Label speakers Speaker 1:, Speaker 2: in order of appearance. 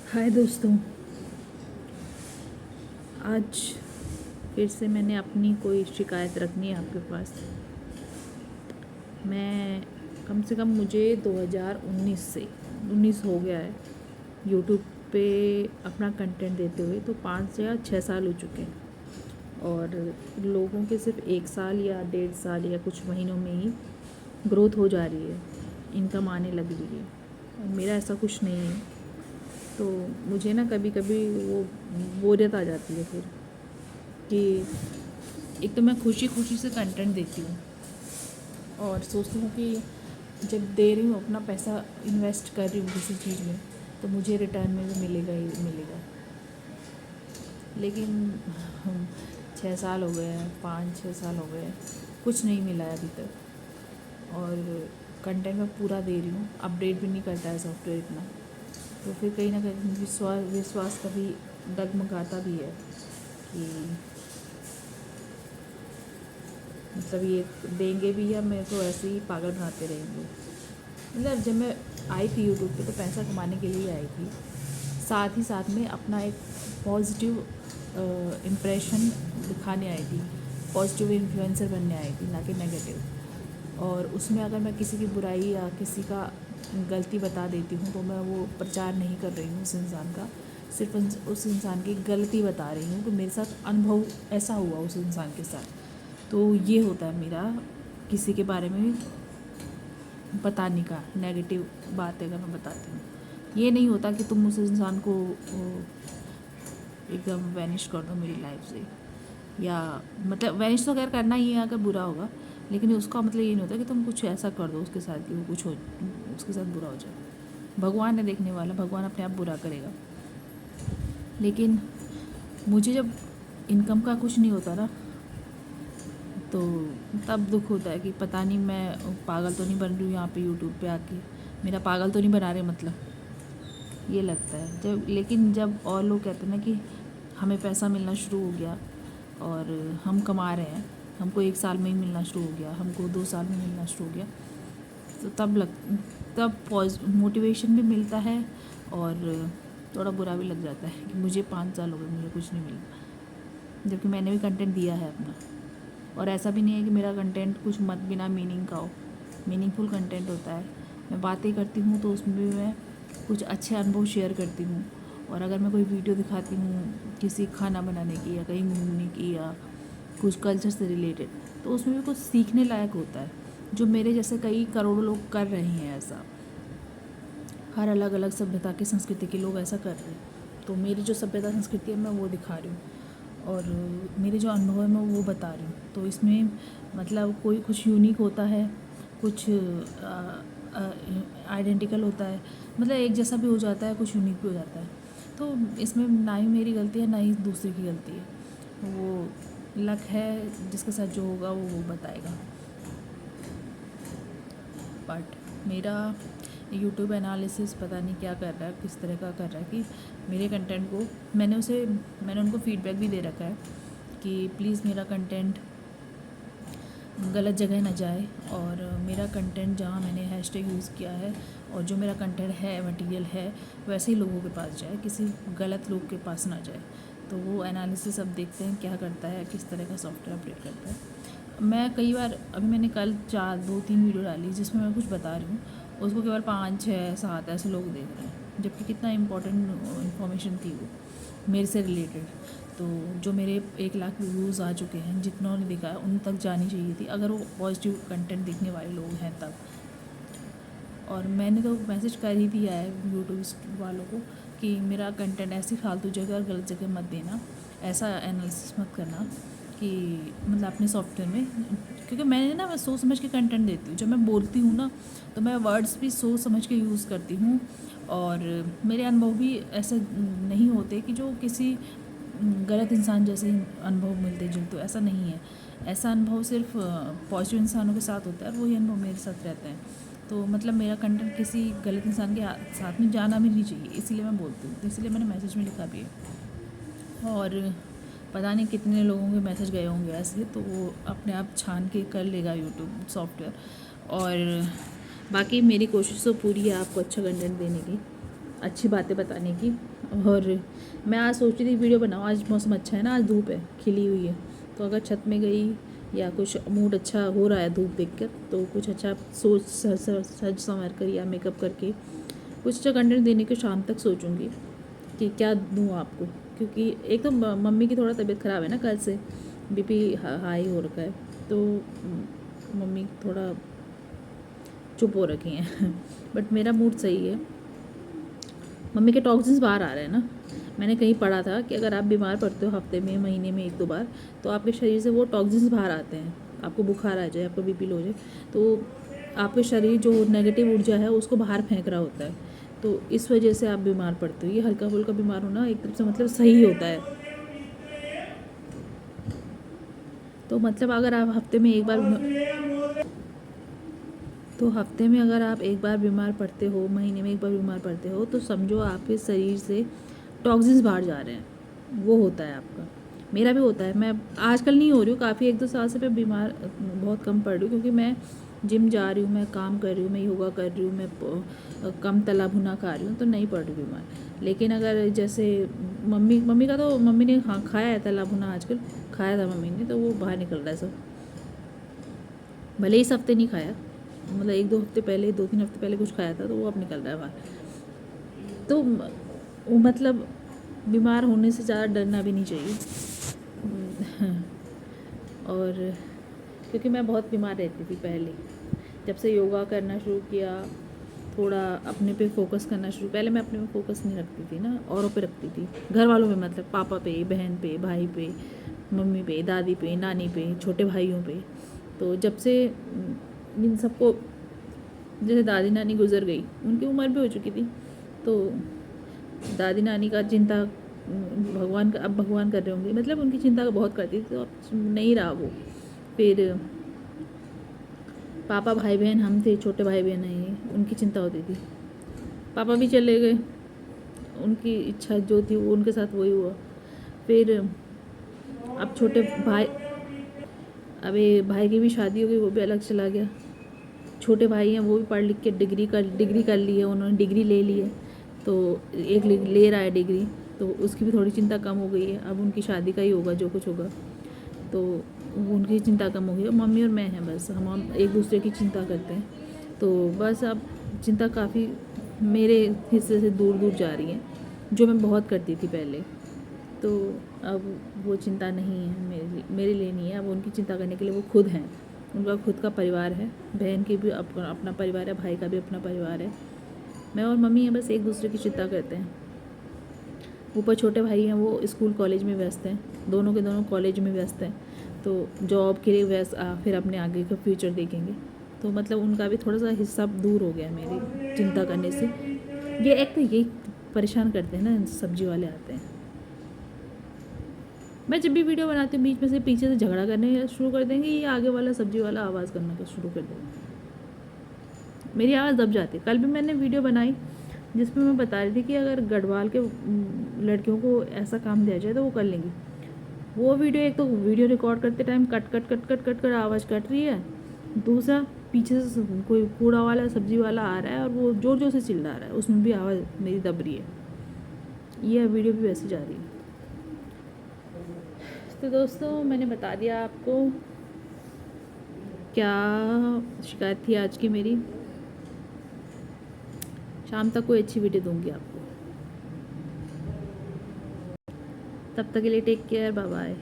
Speaker 1: हाय दोस्तों। आज फिर से मैंने अपनी कोई शिकायत रखनी है आपके पास। मैं कम से कम मुझे 2019 से 19 हो गया है यूट्यूब पे अपना कंटेंट देते हुए, तो 5 या 6 साल हो चुके हैं। और लोगों के सिर्फ 1 साल या 1.5 साल या कुछ महीनों में ही ग्रोथ हो जा रही है, इनकम आने लग रही है। और मेरा ऐसा कुछ नहीं है, तो मुझे ना कभी कभी वो बोरियत आ जाती है फिर कि एक तो मैं खुशी खुशी से कंटेंट देती हूँ और सोचती हूँ कि जब दे रही हूँ, अपना पैसा इन्वेस्ट कर रही हूँ किसी चीज़ में, तो मुझे रिटर्न में भी मिलेगा ही मिलेगा। लेकिन 6 साल हो गए हैं, 5-6 साल हो गए हैं, कुछ नहीं मिला है अभी तक। और कंटेंट मैं पूरा दे रही हूँ, अपडेट भी नहीं करता है सॉफ्टवेयर इतना, तो फिर कहीं ना कहीं विश्वास कभी डगमगाता भी है कि मतलब ये देंगे भी या मेरे को ऐसे ही पागल बनाते रहेंगे। मतलब जब मैं आई थी यूट्यूब पे तो पैसा कमाने के लिए आई थी, साथ ही साथ में अपना एक पॉजिटिव इम्प्रेशन दिखाने आई थी, पॉजिटिव इन्फ्लुएंसर बनने आई थी, ना कि नेगेटिव। और उसमें अगर मैं किसी की बुराई या किसी का गलती बता देती हूँ तो मैं वो प्रचार नहीं कर रही हूँ उस इंसान का, सिर्फ उस इंसान की गलती बता रही हूँ कि मेरे साथ अनुभव ऐसा हुआ उस इंसान के साथ। तो ये होता है मेरा किसी के बारे में बताने का, नेगेटिव बात अगर मैं बताती हूँ। ये नहीं होता कि तुम उस इंसान को एकदम वैनिश कर दो मेरी लाइफ से, या मतलब वैनिश तो खैर करना ही है अगर बुरा होगा, लेकिन उसका मतलब ये नहीं होता कि तुम कुछ ऐसा कर दो उसके साथ कि वो कुछ हो, उसके साथ बुरा हो जाए। भगवान है देखने वाला, भगवान अपने आप बुरा करेगा। लेकिन मुझे जब इनकम का कुछ नहीं होता ना, तो तब दुख होता है कि पता नहीं मैं पागल तो नहीं बन रही हूँ यहाँ पे यूट्यूब पे आके, मेरा पागल तो नहीं बना रहे, मतलब ये लगता है जब। लेकिन जब और लोग कहते हैं ना कि हमें पैसा मिलना शुरू हो गया और हम कमा रहे हैं, हमको 1 साल में ही मिलना शुरू हो गया, हमको 2 साल में मिलना शुरू हो गया, तो तब मोटिवेशन भी मिलता है और थोड़ा बुरा भी लग जाता है कि मुझे 5 साल हो गए, मुझे कुछ नहीं मिला, जबकि मैंने भी कंटेंट दिया है अपना। और ऐसा भी नहीं है कि मेरा कंटेंट कुछ मत बिना मीनिंग का हो, मीनिंगफुल कंटेंट होता है। मैं बातें करती हूँ तो उसमें भी मैं कुछ अच्छे अनुभव शेयर करती हूँ। और अगर मैं कोई वीडियो दिखाती हूँ किसी खाना बनाने की या कहीं घूमने की या कुछ कल्चर से रिलेटेड, तो उसमें भी कुछ सीखने लायक होता है, जो मेरे जैसे कई करोड़ों लोग कर रहे हैं ऐसा। हर अलग अलग सभ्यता की संस्कृति के लोग ऐसा कर रहे हैं, तो मेरी जो सभ्यता संस्कृति है मैं वो दिखा रही हूँ और मेरे जो अनुभव है मैं वो बता रही हूँ। तो इसमें मतलब कोई कुछ यूनिक होता है, कुछ आइडेंटिकल होता है, मतलब एक जैसा भी हो जाता है, कुछ यूनिक भी हो जाता है। तो इसमें ना ही मेरी गलती है ना ही दूसरे की गलती है, वो लक है, जिसके साथ जो होगा वो बताएगा। बट मेरा यूट्यूब एनालिसिस पता नहीं क्या कर रहा है, किस तरह का कर रहा है कि मेरे कंटेंट को मैंने उनको फीडबैक भी दे रखा है कि प्लीज़ मेरा कंटेंट गलत जगह ना जाए, और मेरा कंटेंट जहाँ मैंने हैशटैग यूज़ किया है और जो मेरा कंटेंट है मटेरियल है वैसे ही लोगों के पास जाए, किसी गलत लोग के पास ना जाए। तो वो एनालिसिस अब देखते हैं क्या करता है, किस तरह का सॉफ्टवेयर अपडेट करता है। मैं कई बार, अभी मैंने कल 2-3 वीडियो डाली जिसमें मैं कुछ बता रही हूँ, उसको केवल 5-6-7 ऐसे लोग देख रहे हैं, जबकि कितना इंपॉर्टेंट इन्फॉर्मेशन थी वो मेरे से रिलेटेड। तो जो मेरे 1 लाख व्यूज़ आ चुके हैं, जितनों ने देखा है उन तक जानी चाहिए थी अगर वो पॉजिटिव कंटेंट देखने वाले लोग हैं तब। और मैंने तो मैसेज कर ही दिया है यूट्यूब वालों को कि मेरा कंटेंट ऐसी फालतू जगह और गलत जगह मत देना, ऐसा एनालिसिस मत करना कि मतलब अपने सॉफ्टवेयर में, क्योंकि मैं सोच समझ के कंटेंट देती हूँ। जब मैं बोलती हूँ ना तो मैं वर्ड्स भी सोच समझ के यूज़ करती हूँ, और मेरे अनुभव भी ऐसे नहीं होते कि जो किसी गलत इंसान जैसे अनुभव मिलते जुलते, ऐसा नहीं है। ऐसा अनुभव सिर्फ पॉजिटिव इंसानों के साथ होता है और वही अनुभव मेरे साथ रहते हैं। तो मतलब मेरा कंटेंट किसी गलत इंसान के साथ में जाना भी नहीं चाहिए, इसीलिए मैं बोलती हूँ, तो इसलिए मैंने मैसेज में लिखा भी है। और पता नहीं कितने लोगों के मैसेज गए होंगे ऐसे, तो वो अपने आप छान के कर लेगा यूट्यूब सॉफ्टवेयर। और बाकी मेरी कोशिश तो पूरी है आपको अच्छा कंटेंट देने की, अच्छी बातें बताने की। और मैं आज सोच रही थी वीडियो बनाऊँ, आज मौसम अच्छा है ना, आज धूप है, खिली हुई है, तो अगर छत में गई या कुछ मूड अच्छा हो रहा है धूप देखकर, तो कुछ अच्छा सोच सज संवर कर या मेकअप करके कुछ अच्छा कंटेंट देने की शाम तक सोचूंगी कि क्या दूँ आपको। क्योंकि एक तो मम्मी की थोड़ा तबीयत ख़राब है ना, कल से बीपी हाई हो रखा है, तो मम्मी थोड़ा चुप हो रखी हैं बट मेरा मूड सही है। मम्मी के टॉक्सिन्स बाहर आ रहे हैं ना। मैंने कहीं पढ़ा था कि अगर आप बीमार पड़ते हो हफ्ते में महीने में 1-2 बार, तो आपके शरीर से वो टॉक्सिन्स बाहर आते हैं। आपको बुखार आ जाए, आपको बीपी लो हो जाए, तो आपके शरीर जो नेगेटिव ऊर्जा है उसको बाहर फेंक रहा होता है, तो इस वजह से आप बीमार पड़ते हो। ये हल्का फुल्का बीमार होना एक तरफ से मतलब सही होता है। तो मतलब अगर आप हफ्ते में एक बार अगर आप एक बार बीमार पड़ते हो, महीने में एक बार बीमार पड़ते हो, तो समझो आपके शरीर से टॉक्सिन्स बाहर जा रहे हैं, वो होता है आपका। मेरा भी होता है। मैं आजकल नहीं हो रही हूँ, काफ़ी 1-2 साल से मैं बीमार बहुत कम पड़ रही हूँ, क्योंकि मैं जिम जा रही हूँ, मैं काम कर रही हूँ, मैं योगा कर रही हूँ, मैं कम तला भुना खा रही हूँ, तो नहीं पड़ रही बीमार। लेकिन अगर जैसे मम्मी का, तो मम्मी ने खाया है तला भुना, आजकल खाया था मम्मी ने, तो वो बाहर निकल रहा है सब। भले इस हफ्ते नहीं खाया, मतलब 1-2 हफ्ते पहले, 2-3 हफ्ते पहले कुछ खाया था, तो वो अब निकल रहा है बाहर। तो वो मतलब बीमार होने से ज़्यादा डरना भी नहीं चाहिए। और क्योंकि मैं बहुत बीमार रहती थी पहले, जब से योगा करना शुरू किया, थोड़ा अपने पे फोकस करना शुरू। पहले मैं अपने पे फोकस नहीं रखती थी ना, औरों पे रखती थी, घर वालों पे, मतलब पापा पे, बहन पे, भाई पे, मम्मी पे, दादी पे, नानी पे, छोटे भाइयों पे। तो जब से इन सबको, जैसे दादी नानी गुजर गई, उनकी उम्र भी हो चुकी थी, तो दादी नानी का चिंता भगवान का, अब भगवान कर रहे होंगे, मतलब उनकी चिंता बहुत करती थी, तो अब नहीं रहा वो। फिर पापा, भाई बहन हम थे, छोटे भाई बहन हैं, उनकी चिंता होती थी। पापा भी चले गए, उनकी इच्छा जो थी वो उनके साथ वही हुआ। फिर अब छोटे भाई, अभी भाई की भी शादी हो गई, वो भी अलग चला गया। छोटे भाई हैं, वो भी पढ़ लिख के डिग्री कर ली है, उन्होंने डिग्री ले ली है, तो एक ले रहा है डिग्री, तो उसकी भी थोड़ी चिंता कम हो गई है। अब उनकी शादी का ही होगा जो कुछ होगा, तो उनकी चिंता कम हो गई। मम्मी और मैं हैं, बस हम एक दूसरे की चिंता करते हैं। तो बस अब चिंता काफ़ी मेरे हिस्से से दूर दूर जा रही है, जो मैं बहुत करती थी पहले। तो अब वो चिंता नहीं है मेरे लिए नहीं है। अब उनकी चिंता करने के लिए वो खुद हैं, उनका खुद का परिवार है, बहन की भी अपना परिवार है, भाई का भी अपना परिवार है। मैं और मम्मी हैं, बस एक दूसरे की चिंता करते हैं। ऊपर छोटे भाई हैं, वो स्कूल कॉलेज में व्यस्त हैं, दोनों के दोनों कॉलेज में व्यस्त हैं, तो जॉब के लिए व्यस्त, फिर अपने आगे का फ्यूचर देखेंगे। तो मतलब उनका भी थोड़ा सा हिस्सा दूर हो गया मेरी चिंता करने से। ये एक तो यही परेशान करते हैं ना, सब्जी वाले आते हैं। मैं जब भी वीडियो बनाती हूँ, बीच में से पीछे से झगड़ा करने शुरू कर देंगे, ये आगे वाला सब्जी वाला आवाज़ करना का शुरू कर देंगे, मेरी आवाज़ दब जाती है। कल भी मैंने वीडियो बनाई जिसमें मैं बता रही थी कि अगर गढ़वाल के लड़कियों को ऐसा काम दिया जाए तो वो कर लेंगी। वो वीडियो, एक तो वीडियो रिकॉर्ड करते टाइम कट आवाज़ कट रही है, दूसरा पीछे से कोई कूड़ा वाला सब्जी वाला आ रहा है और वो जोर जोर से चिल्ला रहा है, उसमें भी आवाज़ मेरी दब रही है। ये वीडियो भी वैसे जा रही है। तो दोस्तों, मैंने बता दिया आपको क्या शिकायत थी आज की मेरी। शाम तक कोई अच्छी वीडियो दूंगी आपको। तब तक के लिए टेक केयर, बाय बाय।